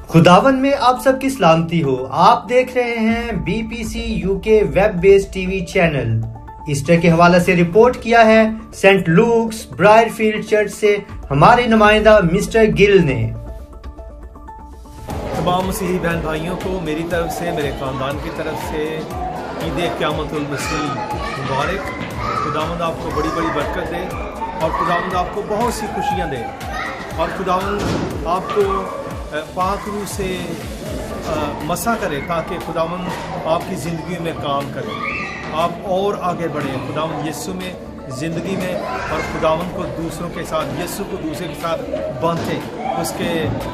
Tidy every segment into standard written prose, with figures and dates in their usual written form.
खुदावन में आप सबकी सलामती हो। आप देख रहे हैं BPC UK web based TV channel. Easter के हवाले से रिपोर्ट किया है सेंट लूक्स ब्रायरफील्ड चर्च से हमारे नुमाइंदा मिस्टर गिल ने। तमाम मसीही बहन भाइयों को मेरी तरफ से, मेरे ख़ानदान की तरफ से ईद क़यामतुल मसीह मुबारक। खुदावंद आपको बड़ी बड़ी बरकत दे और खुदावंद आपको बहुत सी खुशियाँ दे और खुदावंद आपको पाक रूह से मसा करे ताकि खुदावंद आपकी ज़िंदगी में काम करे, आप और आगे बढ़ें खुदावंद यीशु में ज़िंदगी में, और खुदावंद को दूसरों के साथ, यीशु को दूसरे के साथ बांधें, उसके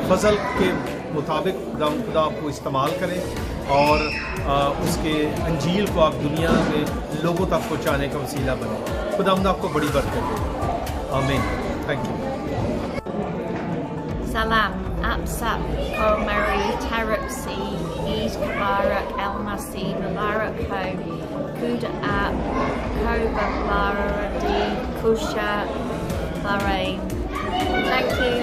फजल के मुताबिक खुदावंद खुदा आपको इस्तेमाल करें और उसके अंजील को आप दुनिया में लोगों तक पहुँचाने का वसीला बने। खुदावंद आपको बड़ी बरकत दे। आमीन। Thank you. Salam, Apsap, Kormari, Tarapsi, Eid Mubarak, El Masih, Mubarak Ho, Kuda Ap, Koba, Laradi, Kusha, Bahrain. Thank you,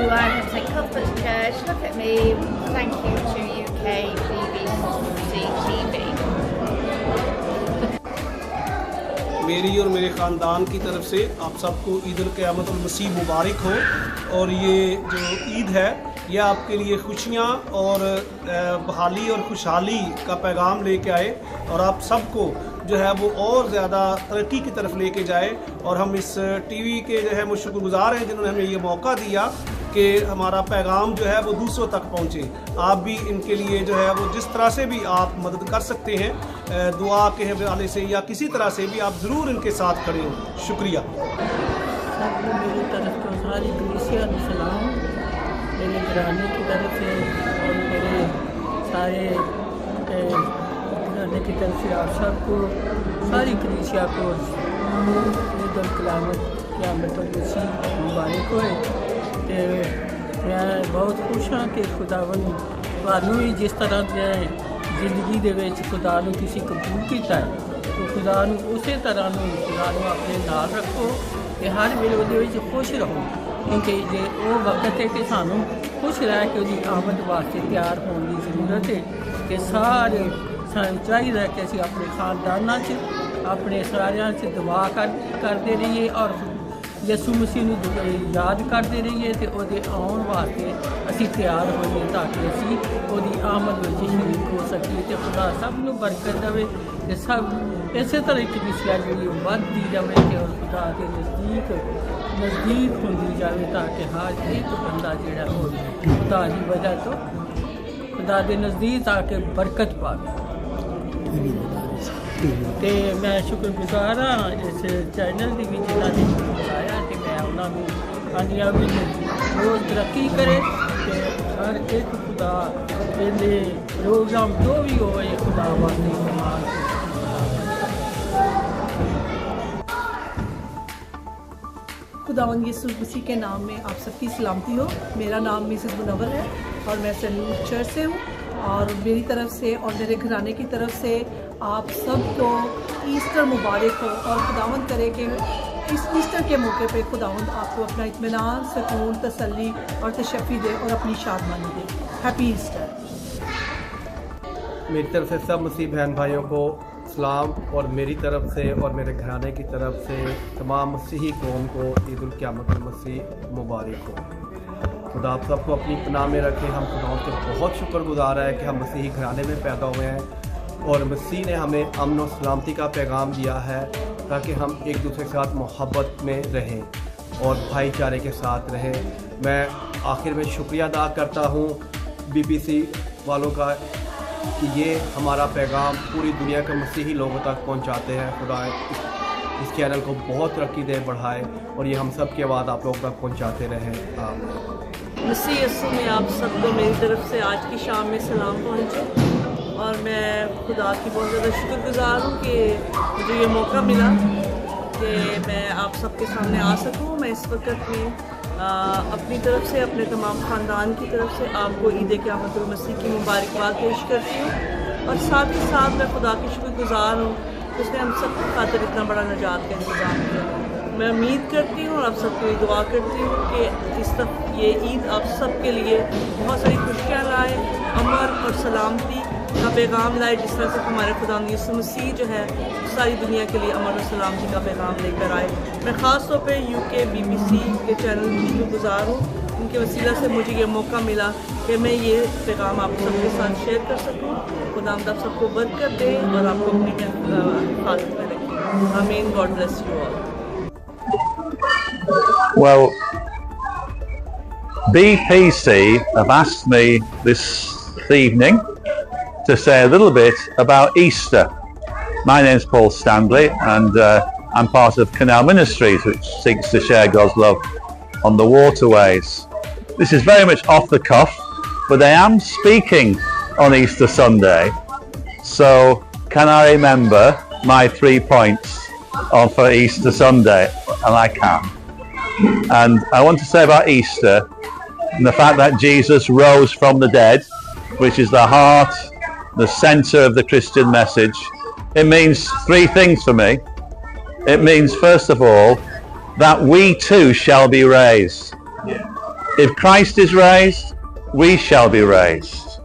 St Cuthbert's Church. Look at me. Thank you to UK BBC TV. मेरी और मेरे ख़ानदान की तरफ से आप सबको ईद क़यामतुल मसीह मुबारक हो। और ये जो ईद है यह आपके लिए खुशियाँ और बहाली और खुशहाली का पैगाम लेके आए और आप सबको जो है वो और ज़्यादा तरक्की की तरफ लेके जाए। और हम इस टीवी के जो है वो शुक्रगुज़ार हैं जिन्होंने हमें ये मौका दिया कि हमारा पैगाम जो है वो दूसरों तक पहुँचे। आप भी इनके लिए जो है वो जिस तरह से भी आप मदद कर सकते हैं, दुआ के हवाले से या किसी तरह से भी, आप ज़रूर इनके साथ खड़े हों। शुक्रिया। मेरी तरफ तो सारी कलीसिया को सलाम, मेरे घराने की तरफ से और मेरे सारे घराने की तरफ से आप सबको, सारी कलीसिया को ईद क़यामतुल मसीह मुबारक होए। ते मैं बहुत खुश हाँ कि खुदावन तुहानू भी जिस तरह जिंदगी दे विच खुदा नू तुसीं कबूल कीता है, तो खुदा नू उसे तरह खुदा नू अपने नाल रखो कि हर वेले उहदे विच खुश रहो, क्योंकि जे वो वक्त है कि सानू खुश रह के उसकी आमद वास्ते तैयार होने की जरूरत है। कि सारे सानू चाहिए कि असीं अपने खानदाना अपने सारियां च दुआ करते रहिए और यीशु मसीह नू याद करते रहिए तो वो आने वास्ते असी तैयार होइए ताकि असी वो आमद में शरीक हो सकीए। तो खुदा सब नू बरकत देवे ते सब इस तरह कलीसिया जी बढ़ती जाए और खुदा के नज़दीक होती जाए ताकि हर एक बंदा जोड़ा हो खुदा की वजह तो खुदा के नज़दीक आके बरकत पावे। तो मैं शुक्रगुजार हाँ इस चैनल की भी जिन्होंने बुलाया, तो मैं उन्होंने आनिया भी रोज़ तरक्की करे तो हर एक खुदा इन्हें प्रोग्राम जो भी हो खुदा वास्ते कमाल। खुदावंद यीशु मसीह के नाम में आप सबकी सलामती हो। मेरा नाम मिसेस मुनव्वर है और मैं सेंट लूक चर्च से हूँ और मेरी तरफ से और मेरे घराने की तरफ से आप सबको ईस्टर मुबारक हो और खुदावंद करे कि इस ईस्टर के मौके पे खुदावंद आपको अपना इत्मीनान, सुकून, तसल्ली और तशफ़ी दे और अपनी शादमानी दे। Happy Easter. मेरी तरफ से सब मसीह बहन भाइयों को सलाम और मेरी तरफ से और मेरे घराने की तरफ से तमाम मसीही कौम को ईद क़यामतुल मसीह मुबारक हो। खुदा आप सबको अपनी पनाह में रखे। हम खुदा के बहुत शुक्रगुजार है कि हम मसीही घराने में पैदा हुए हैं और मसीह ने हमें अमन और सलामती का पैगाम दिया है ताकि हम एक दूसरे के साथ मोहब्बत में रहें और भाईचारे के साथ रहें। मैं आखिर में शुक्रिया अदा करता हूँ बीपीसी वालों का कि ये हमारा पैगाम पूरी दुनिया के मसीही लोगों तक पहुँचाते हैं। खुदा इस चैनल को बहुत तरक्की दे, बढ़ाए और ये हम सब की आवाज़ आप लोगों तक पहुँचाते रहें। मसीह यीशु में आप सबको मेरी तरफ से आज की शाम में सलाम पहुँचे और मैं खुदा की बहुत ज़्यादा शुक्रगुजार हूँ कि मुझे ये मौका मिला कि मैं आप सबके सामने आ सकूँ। मैं इस वक्त में अपनी तरफ से, अपने तमाम ख़ानदान की तरफ से आपको ईद क़यामतुल मसीह की मुबारकबाद पेश करती हूँ और साथ ही साथ मैं खुदा की शुक्रगुजार हूँ उसने हम सब की खातिर इतना बड़ा नजात का इंतज़ाम किया। मैं उम्मीद करती हूँ और आप सबको ये दुआ करती हूँ कि इस ये ईद आप सब के लिए बहुत सारी खुशियाँ लाए, अमन और सलामती का पैगाम लाए, जिस तरह से हमारे खुदा यीशु मसीह जो है सारी दुनिया के लिए अमन और सलामती का पैगाम लेकर आए। मैं ख़ास तौर पे UK BBC के चैनल की शुक्रगुज़ार हूँ, उनके वसीला से मुझे ये मौका मिला कि मैं ये पैगाम आप सबके साथ शेयर कर सकूँ। खुदा आप सबको बरकत दे और आपको अपनी हिफाजत में रखें। आमीन। God bless you all. Well, BPC have asked me this evening to say a little bit about Easter. My name is Paul Stanley, and I'm part of Canal Ministries, which seeks to share God's love on the waterways. This is very much off the cuff, but I am speaking on Easter Sunday, so can I remember my 3 points for Easter Sunday? And I can. And I want to say about Easter and the fact that Jesus rose from the dead, which is the heart, the centre of the Christian message. It means 3 things for me. It means, first of all, that we too shall be raised. If Christ is raised, we shall be raised.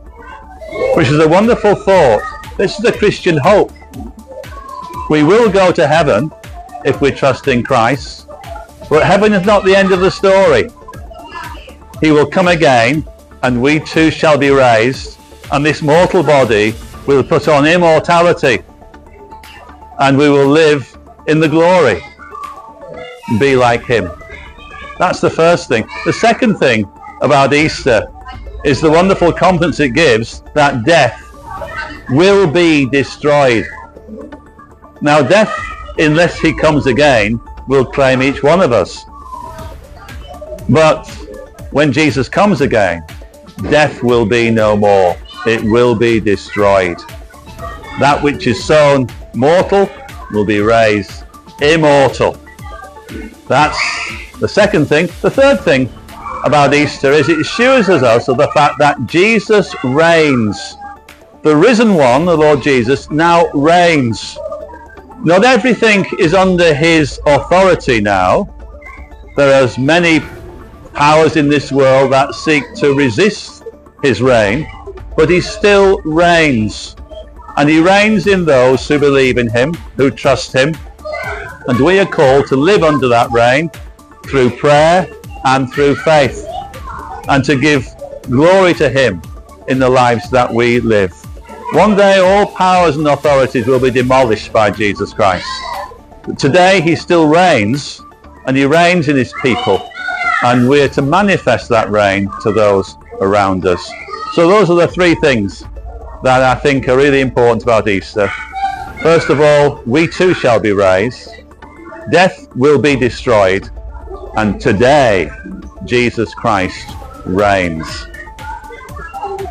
Which is a wonderful thought. This is the Christian hope. We will go to heaven if we trust in Christ. But heaven is not the end of the story. He will come again, and we too shall be raised, and this mortal body will put on immortality, and we will live in the glory, be like him. That's the first thing. The second thing about Easter is the wonderful confidence it gives that death will be destroyed. Now death, unless he comes again, will claim each one of us. But when Jesus comes again, death will be no more. It will be destroyed. That which is sown mortal will be raised immortal. That's the second thing. The third thing about Easter is it assures us of the fact that Jesus reigns. The risen one, the Lord Jesus, now reigns. Not everything is under his authority now. There are many powers in this world that seek to resist his reign, but he still reigns. And he reigns in those who believe in him, who trust him. And we are called to live under that reign through prayer and through faith, and to give glory to him in the lives that we live. One day all powers and authorities will be demolished by Jesus Christ. But today he still reigns, and he reigns in his people, and we're to manifest that reign to those around us. So those are the 3 things that I think are really important about Easter. First of all, we too shall be raised. Death will be destroyed, and today Jesus Christ reigns.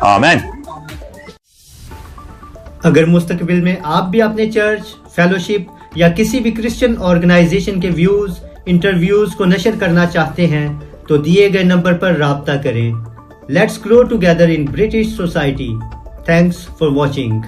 Amen. अगर मुस्तकबिल में आप भी अपने church, fellowship या किसी भी Christian organisation के व्यूज, इंटरव्यूज को नशर करना चाहते हैं तो दिए गए नंबर पर राब्ता करें। Let's grow together in British society. Thanks for watching.